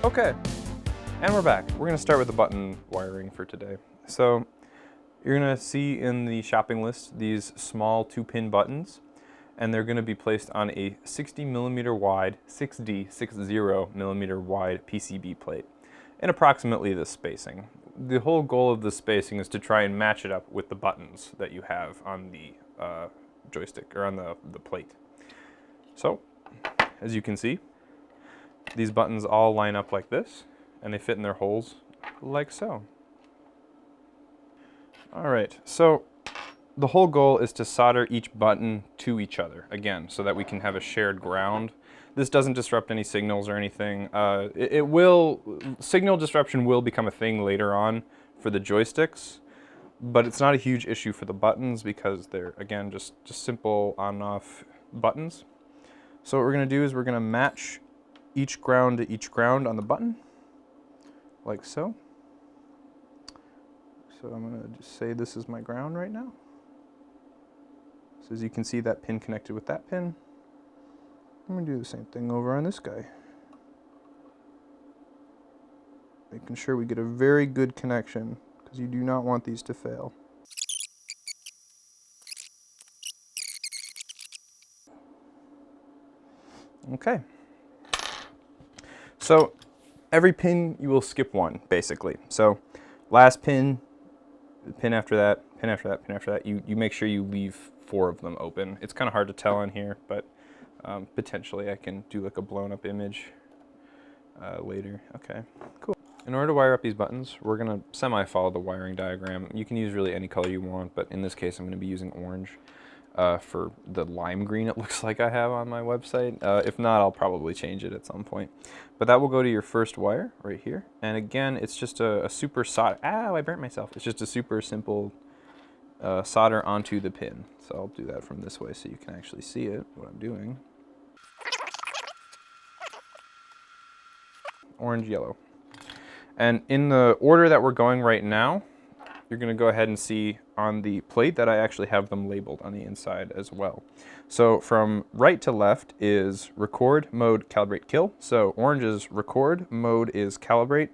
Okay, and we're back. We're gonna start with the button wiring for today. So you're gonna see in the shopping list these small 2-pin buttons, and they're gonna be placed on a 60mm wide, 60mm wide PCB plate, and approximately this spacing. The whole goal of this spacing is to try and match it up with the buttons that you have on the joystick, or on the plate. So, as you can see, these buttons all line up like this, and they fit in their holes like so. All right, so the whole goal is to solder each button to each other, again, so that we can have a shared ground. This doesn't disrupt any signals or anything. Signal disruption will become a thing later on for the joysticks, but it's not a huge issue for the buttons because they're, again, just simple on and off buttons. So what we're gonna do is we're gonna match each ground to each ground on the button, like so. So I'm gonna just say this is my ground right now. So as you can see, that pin connected with that pin. I'm gonna do the same thing over on this guy. Making sure we get a very good connection, because you do not want these to fail. Okay. So every pin you will skip one, basically. So last pin, pin after that, pin after that, pin after that, you make sure you leave 4 of them open. It's kind of hard to tell on here, but potentially I can do like a blown up image later. Okay, cool. In order to wire up these buttons, we're gonna semi-follow the wiring diagram. You can use really any color you want, but in this case I'm gonna be using orange for the lime green it looks like I have on my website. If not, I'll probably change it at some point. But that will go to your first wire right here. And again, it's just a super solder. Ow, I burnt myself. It's just a super simple solder onto the pin. So I'll do that from this way so you can actually see it, what I'm doing. Orange, yellow. And in the order that we're going right now, you're going to go ahead and see on the plate that I actually have them labeled on the inside as well. So from right to left is record, mode, calibrate, kill. So orange is record, mode is calibrate,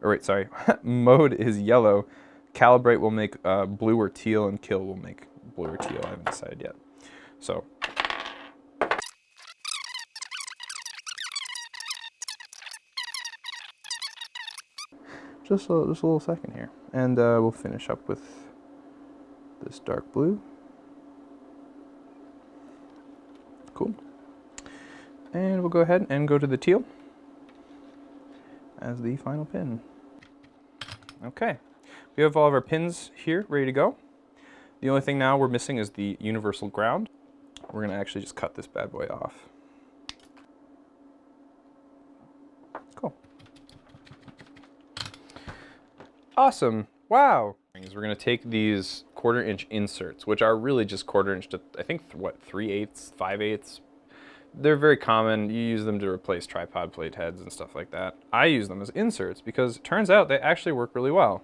or wait, sorry, mode is yellow, calibrate will make blue or teal, and kill will make blue or teal. I haven't decided yet. So just a little second here, and we'll finish up with this dark blue. Cool. And we'll go ahead and go to the teal as the final pin. Okay, we have all of our pins here ready to go. The only thing now we're missing is the universal ground. We're gonna actually just cut this bad boy off. Cool. Awesome. Wow. We're going to take these 1/4" inserts, which are really just 1/4" to, I think, what, 3/8, 5/8. They're very common. You use them to replace tripod plate heads and stuff like that. I use them as inserts because it turns out they actually work really well.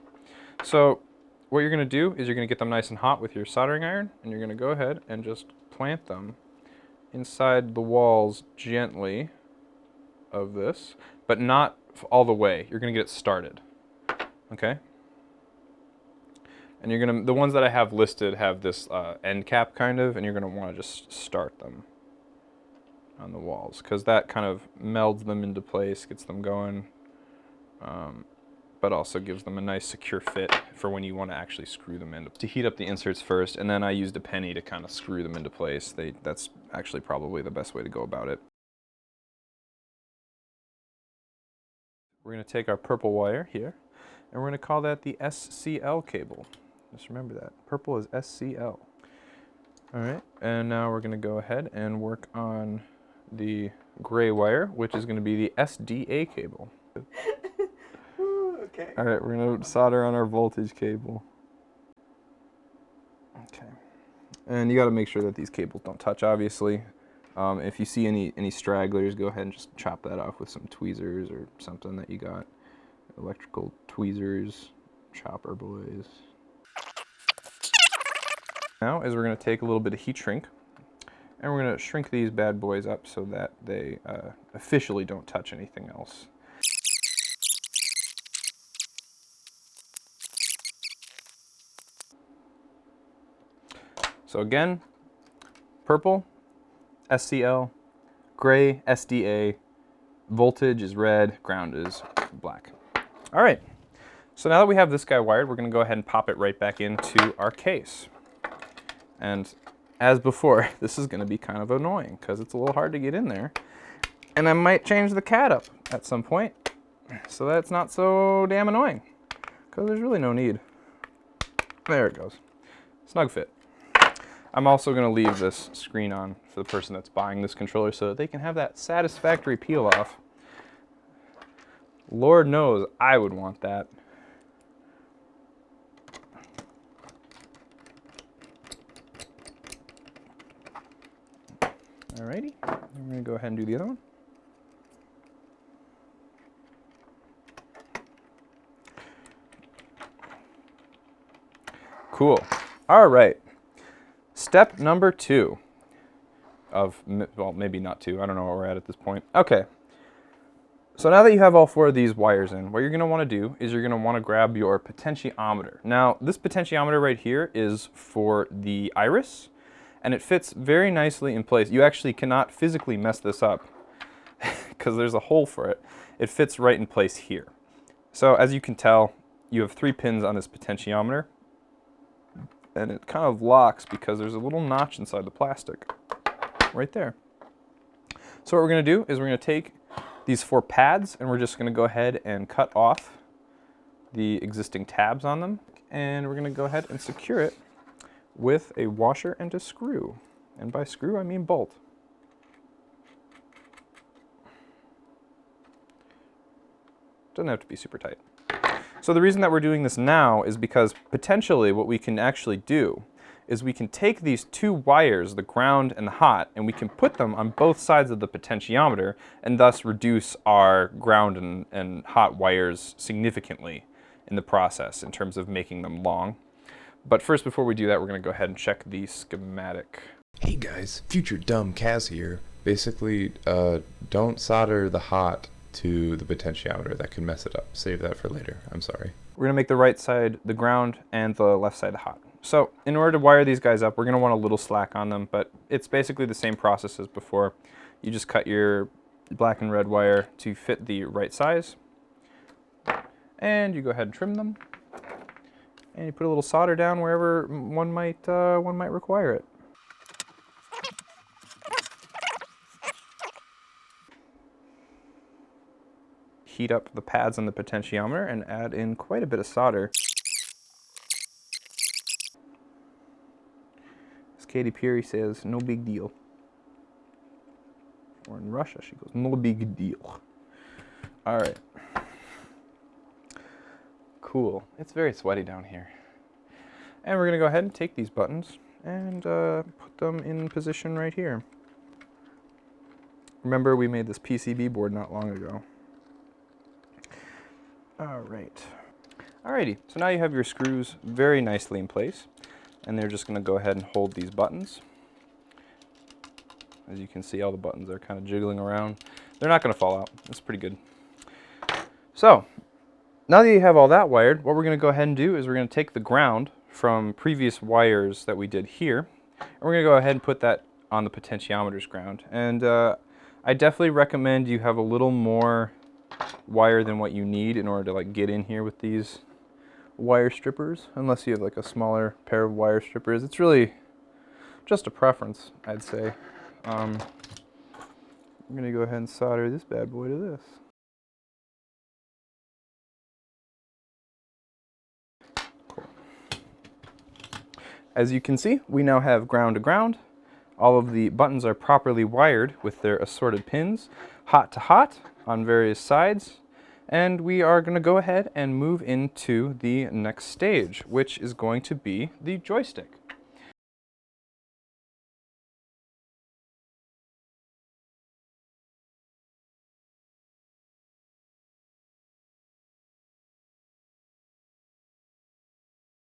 So what you're going to do is you're going to get them nice and hot with your soldering iron, and you're going to go ahead and just plant them inside the walls gently of this, but not all the way. You're going to get it started. Okay? And you're gonna, the ones that I have listed have this end cap kind of, and you're gonna wanna just start them on the walls, because that kind of melds them into place, gets them going, but also gives them a nice secure fit for when you wanna actually screw them in. To heat up the inserts first, and then I used a penny to kind of screw them into place. That's actually probably the best way to go about it. We're gonna take our purple wire here, and we're gonna call that the SCL cable. Just remember that. Purple is SCL. All right, and now we're gonna go ahead and work on the gray wire, which is gonna be the SDA cable. Okay. All right, we're gonna solder on our voltage cable. Okay, and you gotta make sure that these cables don't touch, obviously. If you see any stragglers, go ahead and just chop that off with some tweezers or something that you got. Electrical tweezers, chopper boys. Now is we're going to take a little bit of heat shrink, and we're going to shrink these bad boys up so that they officially don't touch anything else. So again, purple, SCL, gray, SDA, voltage is red, ground is black. All right, so now that we have this guy wired, we're gonna go ahead and pop it right back into our case. And as before, this is gonna be kind of annoying because it's a little hard to get in there. And I might change the cat up at some point so that it's not so damn annoying, because there's really no need. There it goes. Snug fit. I'm also going to leave this screen on for the person that's buying this controller so that they can have that satisfactory peel off. Lord knows I would want that. Alrighty, I'm going to go ahead and do the other one. Cool. All right. Step number 2 of, well, maybe not 2. I don't know where we're at this point. Okay. So now that you have all 4 of these wires in, what you're going to want to do is you're going to want to grab your potentiometer. Now, this potentiometer right here is for the iris, and it fits very nicely in place. You actually cannot physically mess this up because there's a hole for it. It fits right in place here. So as you can tell, you have 3 pins on this potentiometer, and it kind of locks because there's a little notch inside the plastic right there. So what we're going to do is we're going to take these 4 pads and we're just going to go ahead and cut off the existing tabs on them, and we're going to go ahead and secure it with a washer and a screw. And by screw I mean bolt. Doesn't have to be super tight. So the reason that we're doing this now is because potentially what we can actually do is we can take these 2 wires, the ground and the hot, and we can put them on both sides of the potentiometer and thus reduce our ground and hot wires significantly in the process in terms of making them long. But first, before we do that, we're going to go ahead and check the schematic. Hey guys, future dumb Kaz here. Basically, don't solder the hot to the potentiometer. That could mess it up. Save that for later. I'm sorry. We're going to make the right side the ground and the left side the hot. So in order to wire these guys up, we're going to want a little slack on them, but it's basically the same process as before. You just cut your black and red wire to fit the right size, and you go ahead and trim them, and you put a little solder down wherever one might require it. Heat up the pads on the potentiometer and add in quite a bit of solder. As Katy Perry says, no big deal. Or in Russia, she goes, no big deal. All right. Cool. It's very sweaty down here. And we're going to go ahead and take these buttons and put them in position right here. Remember, we made this PCB board not long ago. All right. Alrighty, so now you have your screws very nicely in place, and they're just going to go ahead and hold these buttons. As you can see, all the buttons are kind of jiggling around. They're not going to fall out. That's pretty good. So, now that you have all that wired, what we're going to go ahead and do is we're going to take the ground from previous wires that we did here, and we're going to go ahead and put that on the potentiometer's ground. And I definitely recommend you have a little more wire than what you need in order to like get in here with these wire strippers, unless you have like a smaller pair of wire strippers. It's really just a preference, I'd say. I'm going to go ahead and solder this bad boy to this. Cool. As you can see, we now have ground to ground. All of the buttons are properly wired with their assorted pins, hot to hot on various sides. And we are going to go ahead and move into the next stage, which is going to be the joystick.